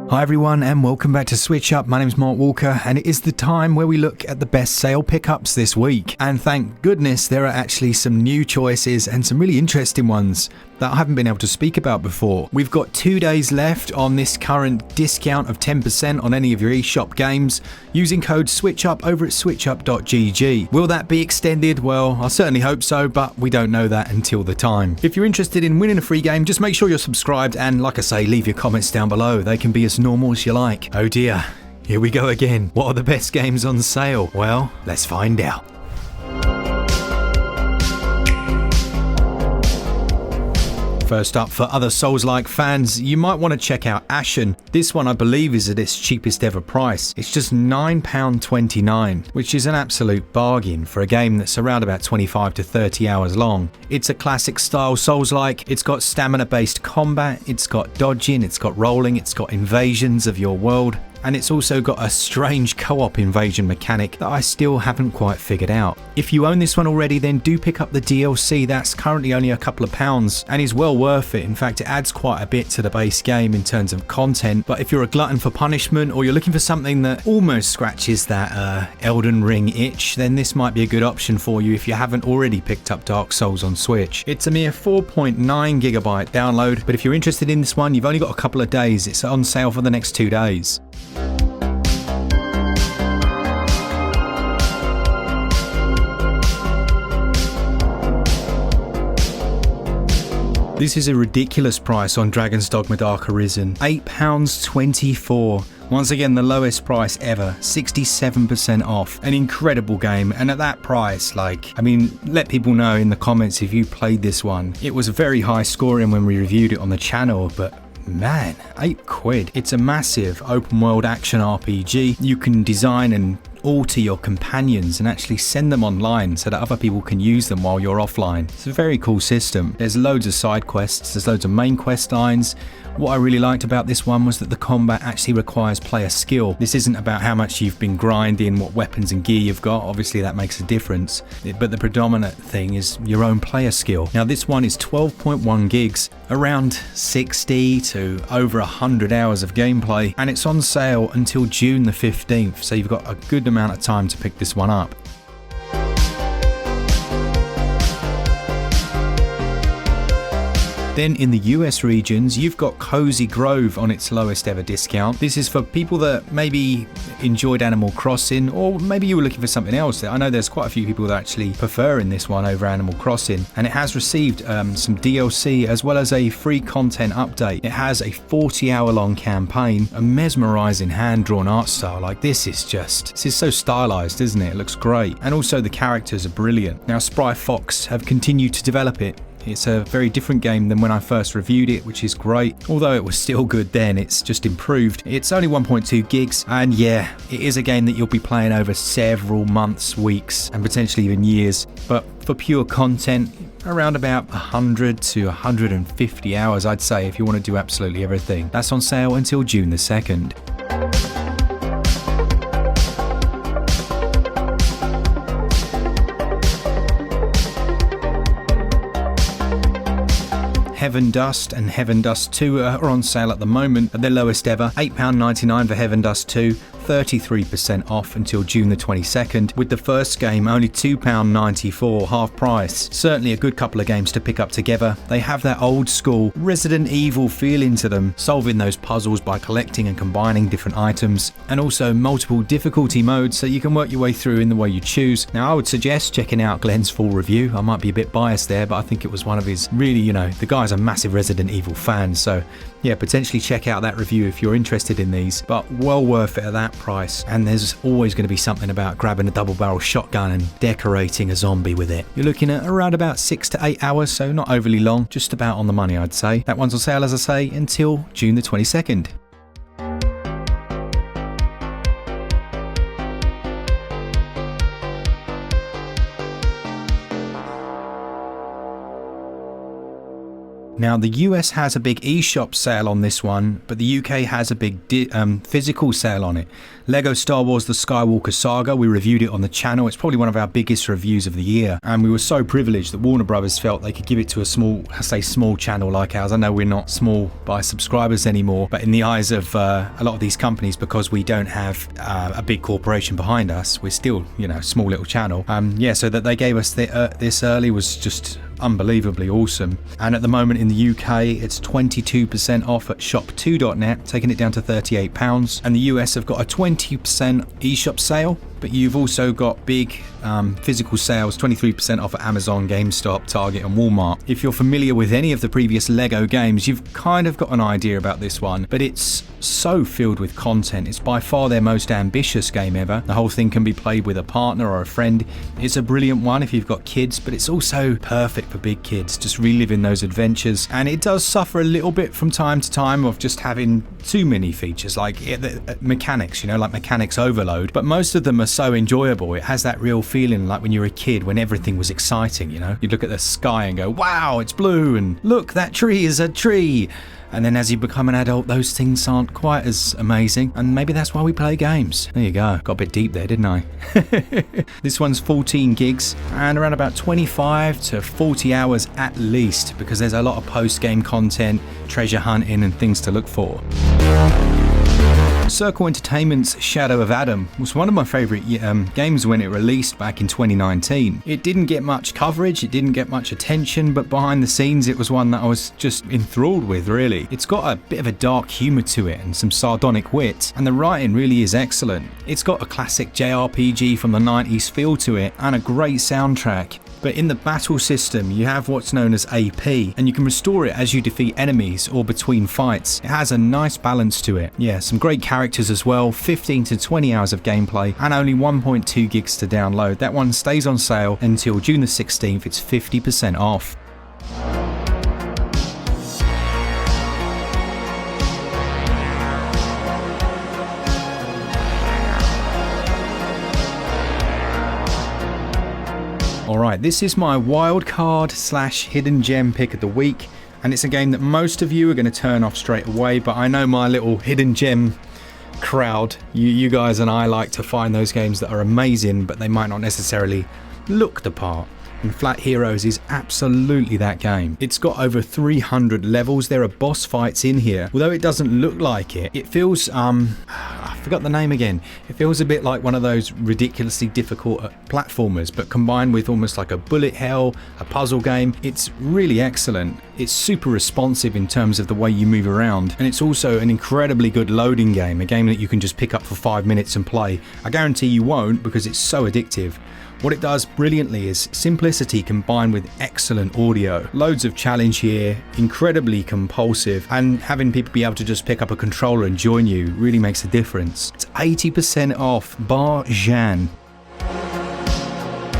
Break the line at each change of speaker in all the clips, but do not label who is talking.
Hi everyone and welcome back to SwitchUp. My name's Mark Walker and it is the time where we look at the best sale pickups this week. And thank goodness there are actually some new choices and some really interesting ones that I haven't been able to speak about before. We've got 2 days left on this current discount of 10% on any of your eShop games using code SwitchUp over at switchup.gg. Will that be extended? Well, I certainly hope so, but we don't know that until the time. If you're interested in winning a free game, just make sure you're subscribed and, like I say, leave your comments down below. They can be as normal as you like. Oh dear, here we go again. What are the best games on sale? Well, let's find out. First up, for other Souls-like fans, you might want to check out Ashen. This one I believe is at its cheapest ever price. It's just £9.29, which is an absolute bargain for a game that's around about 25 to 30 hours long. It's a classic style Souls-like. It's got stamina-based combat, it's got dodging, it's got rolling, it's got invasions of your world, and it's also got a strange co-op invasion mechanic that I still haven't quite figured out. If you own this one already, then do pick up the DLC. That's currently only a couple of pounds and is well worth it. In fact, it adds quite a bit to the base game in terms of content, but if you're a glutton for punishment or you're looking for something that almost scratches that Elden Ring itch, then this might be a good option for you if you haven't already picked up Dark Souls on Switch. It's a mere 4.9 gigabyte download, but if you're interested in this one, you've only got a couple of days. It's on sale for the next 2 days. This is a ridiculous price on Dragon's Dogma Dark Arisen, £8.24. Once again, the lowest price ever, 67% off. An incredible game, and at that price, let people know in the comments if you played this one. It was very high scoring when we reviewed it on the channel, but man, £8. It's a massive open world action RPG. You can design and alter your companions and actually send them online so that other people can use them while you're offline. It's a very cool system. There's loads of side quests, there's loads of main quest lines. What I really liked about this one was that the combat actually requires player skill. This isn't about how much you've been grinding, what weapons and gear you've got. Obviously that makes a difference, but the predominant thing is your own player skill. Now this one is 12.1 gigs, around 60 to over 100 hours of gameplay, and it's on sale until June the 15th, so you've got a good amount of time to pick this one up. Then in the US regions, you've got Cozy Grove on its lowest ever discount. This is for people that maybe enjoyed Animal Crossing, or maybe you were looking for something else. I know there's quite a few people that actually prefer in this one over Animal Crossing, and it has received some DLC as well as a free content update. It has a 40-hour long campaign, a mesmerizing hand-drawn art style. This is so stylized, isn't it? It looks great. And also the characters are brilliant. Now Spry Fox have continued to develop it. It's a very different game than when I first reviewed it, which is great. Although it was still good then, it's just improved. It's only 1.2 gigs, and yeah, it is a game that you'll be playing over several months, weeks, and potentially even years. But for pure content, around about 100 to 150 hours, I'd say, if you want to do absolutely everything. That's on sale until June the 2nd. Heaven Dust and Heaven Dust 2 are on sale at the moment at their lowest ever, £8.99 for Heaven Dust 2, 33% off until June the 22nd, with the first game only £2.94, half price. Certainly a good couple of games to pick up together. They have that old school Resident Evil feeling to them, solving those puzzles by collecting and combining different items, and also multiple difficulty modes so you can work your way through in the way you choose. Now I would suggest checking out Glen's full review. I might be a bit biased there, but I think it was one of his really, the guy's a massive Resident Evil fan, so yeah, potentially check out that review if you're interested in these, but well worth it at that price. And there's always going to be something about grabbing a double barrel shotgun and decorating a zombie with it. You're looking at around about 6 to 8 hours, so not overly long, just about on the money I'd say. That one's on sale, as I say, until June the 22nd. Now, the US has a big eShop sale on this one, but the UK has a big physical sale on it. Lego Star Wars The Skywalker Saga, we reviewed it on the channel. It's probably one of our biggest reviews of the year, and we were so privileged that Warner Brothers felt they could give it to a small channel like ours. I know we're not small by subscribers anymore, but in the eyes of a lot of these companies, because we don't have a big corporation behind us, we're still, small little channel. So that they gave us this early was just unbelievably awesome. And at the moment in the UK, it's 22% off at shop2.net, taking it down to £38. And the US have got a 20% eShop sale, but you've also got big physical sales, 23% off at Amazon, GameStop, Target and Walmart. If you're familiar with any of the previous Lego games, you've kind of got an idea about this one, but it's so filled with content. It's by far their most ambitious game ever. The whole thing can be played with a partner or a friend. It's a brilliant one if you've got kids, but it's also perfect for big kids, just reliving those adventures. And it does suffer a little bit from time to time of just having too many features, like mechanics, like mechanics overload, but most of them are so enjoyable. It has that real feeling like when you were a kid, when everything was exciting. You look at the sky and go, wow, it's blue, and look, that tree is a tree. And then as you become an adult, those things aren't quite as amazing, and maybe that's why we play games. There you go. Got a bit deep there, didn't I? This one's 14 gigs and around about 25 to 40 hours at least, because there's a lot of post-game content, treasure hunting and things to look for. Circle Entertainment's Shadow of Adam was one of my favourite games when it released back in 2019. It didn't get much coverage, it didn't get much attention, but behind the scenes it was one that I was just enthralled with, really. It's got a bit of a dark humour to it and some sardonic wit, and the writing really is excellent. It's got a classic JRPG from the 90s feel to it and a great soundtrack. But in the battle system, you have what's known as AP, and you can restore it as you defeat enemies or between fights. It has a nice balance to it. Yeah, some great characters as well, 15 to 20 hours of gameplay, and only 1.2 gigs to download. That one stays on sale until June the 16th, it's 50% off. Alright, this is my wildcard / hidden gem pick of the week, and it's a game that most of you are going to turn off straight away, but I know my little hidden gem crowd, you guys and I like to find those games that are amazing, but they might not necessarily look the part. And Flat Heroes is absolutely that game. It's got over 300 levels. There are boss fights in here. Although it doesn't look like it, it feels, I forgot the name again. It feels a bit like one of those ridiculously difficult platformers, but combined with almost like a bullet hell, a puzzle game. It's really excellent. It's super responsive in terms of the way you move around. And it's also an incredibly good loading game, a game that you can just pick up for 5 minutes and play. I guarantee you won't, because it's so addictive. What it does brilliantly is simplicity combined with excellent audio. Loads of challenge here, incredibly compulsive, and having people be able to just pick up a controller and join you really makes a difference. It's 80% off, bar Jean.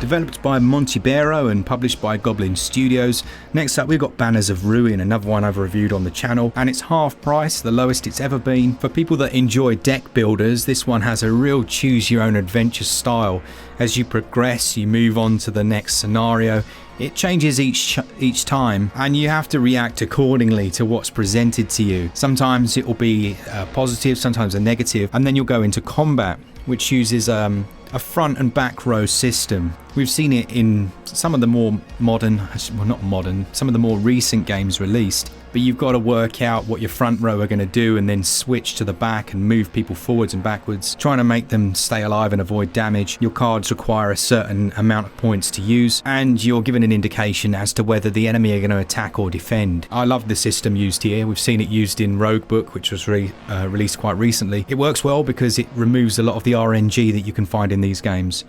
Developed by Montebero and published by Goblin Studios. Next up we've got Banners of Ruin, another one I've reviewed on the channel, and it's half price, the lowest it's ever been. For people that enjoy deck builders, this one has a real choose your own adventure style. As you progress, you move on to the next scenario. It changes each time, and you have to react accordingly to what's presented to you. Sometimes it will be positive, sometimes a negative, and then you'll go into combat, which uses a front and back row system. We've seen it in some of the more modern, well not modern, some of the more recent games released, but you've got to work out what your front row are going to do and then switch to the back and move people forwards and backwards, trying to make them stay alive and avoid damage. Your cards require a certain amount of points to use, and you're given an indication as to whether the enemy are going to attack or defend. I love the system used here. We've seen it used in Roguebook, which was released quite recently. It works well because it removes a lot of the RNG that you can find in these games.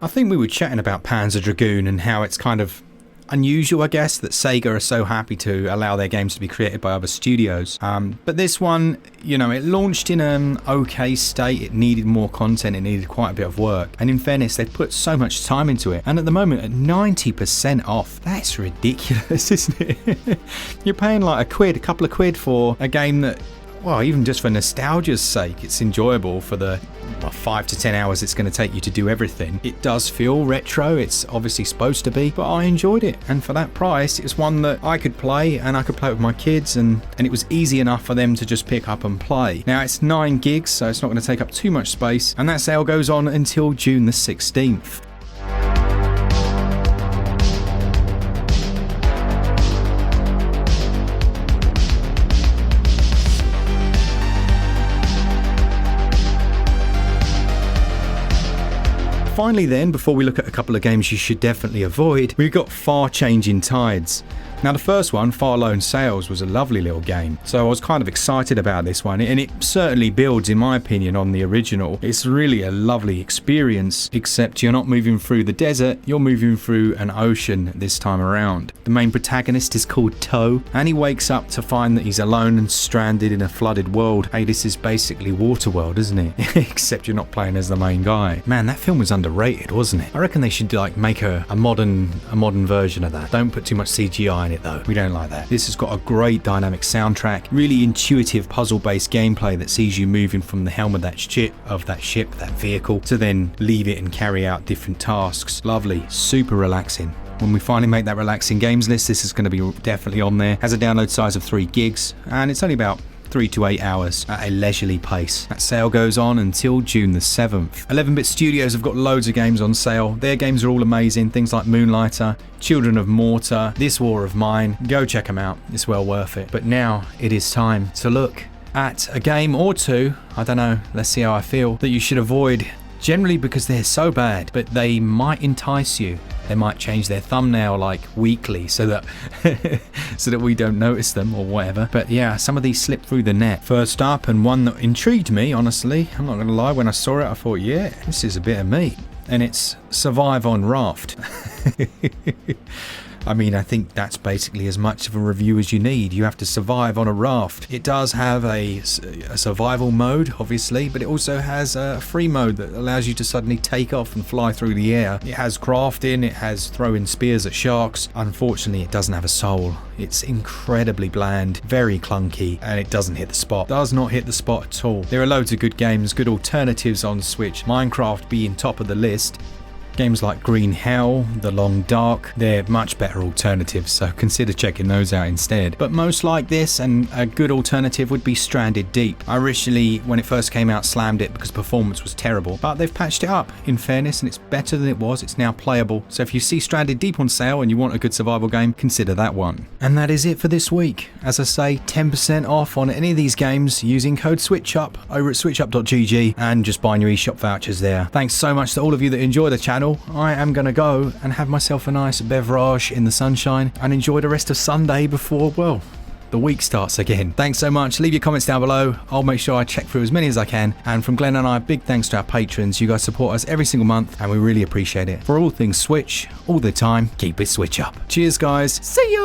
I think we were chatting about Panzer Dragoon and how it's kind of unusual, I guess, that Sega are so happy to allow their games to be created by other studios. But this one, it launched in an okay state. It needed more content. It needed quite a bit of work. And in fairness, they've put so much time into it. And at the moment, at 90% off, that's ridiculous, isn't it? You're paying like a couple of quid for a game that well, even just for nostalgia's sake, it's enjoyable for the 5 to 10 hours it's going to take you to do everything. It does feel retro, it's obviously supposed to be, but I enjoyed it, and for that price it's one that I could play, and I could play with my kids, and it was easy enough for them to just pick up and play. Now it's 9 gigs, so it's not going to take up too much space, and that sale goes on until June the 16th. Finally then, before we look at a couple of games you should definitely avoid, we've got Far Changing Tides. Now the first one, Far Lone Sails, was a lovely little game, so I was kind of excited about this one, and it certainly builds, in my opinion, on the original. It's really a lovely experience, except you're not moving through the desert, you're moving through an ocean this time around. The main protagonist is called Toe, and he wakes up to find that he's alone and stranded in a flooded world. Hey, this is basically Waterworld, isn't it? Except you're not playing as the main guy. Man, that film was underrated, wasn't it? I reckon they should like make a modern version of that. Don't put too much CGI in it though. We don't like that. This has got a great dynamic soundtrack, really intuitive puzzle-based gameplay that sees you moving from the helm of that vehicle, to then leave it and carry out different tasks. Lovely, super relaxing. When we finally make that relaxing games list, this is going to be definitely on there. Has a download size of 3 gigs, and it's only about 3 to 8 hours at a leisurely pace. That sale goes on until June the 7th. 11-Bit Studios have got loads of games on sale. Their games are all amazing. Things like Moonlighter, Children of Mortar, This War of Mine. Go check them out. It's well worth it. But now it is time to look at a game or two, I don't know, let's see how I feel, that you should avoid. Generally because they're so bad, but they might entice you. They might change their thumbnail like weekly so that so that we don't notice them or whatever. But yeah, some of these slip through the net. First up, and one that intrigued me, honestly, I'm not going to lie, when I saw it I thought, yeah, this is a bit of me. And it's Survive on Raft. I mean, I think that's basically as much of a review as you need. You have to survive on a raft. It does have a survival mode, obviously, but it also has a free mode that allows you to suddenly take off and fly through the air. It has crafting, it has throwing spears at sharks. Unfortunately, it doesn't have a soul. It's incredibly bland, very clunky, and it doesn't hit the spot. Does not hit the spot at all. There are loads of good games, good alternatives on Switch. Minecraft being top of the list. Games like Green Hell, The Long Dark, they're much better alternatives, so consider checking those out instead. But most like this, and a good alternative, would be Stranded Deep. I originally, when it first came out, slammed it because performance was terrible, but they've patched it up, in fairness, and it's better than it was. It's now playable. So if you see Stranded Deep on sale and you want a good survival game, consider that one. And that is it for this week. As I say, 10% off on any of these games using code SwitchUp over at switchup.gg, and just buying your eShop vouchers there. Thanks so much to all of you that enjoy the channel. I am going to go and have myself a nice beverage in the sunshine and enjoy the rest of Sunday before, well, the week starts again. Thanks so much. Leave your comments down below. I'll make sure I check through as many as I can. And from Glen and I, big thanks to our patrons. You guys support us every single month and we really appreciate it. For all things Switch, all the time, keep it Switch up. Cheers, guys. See ya!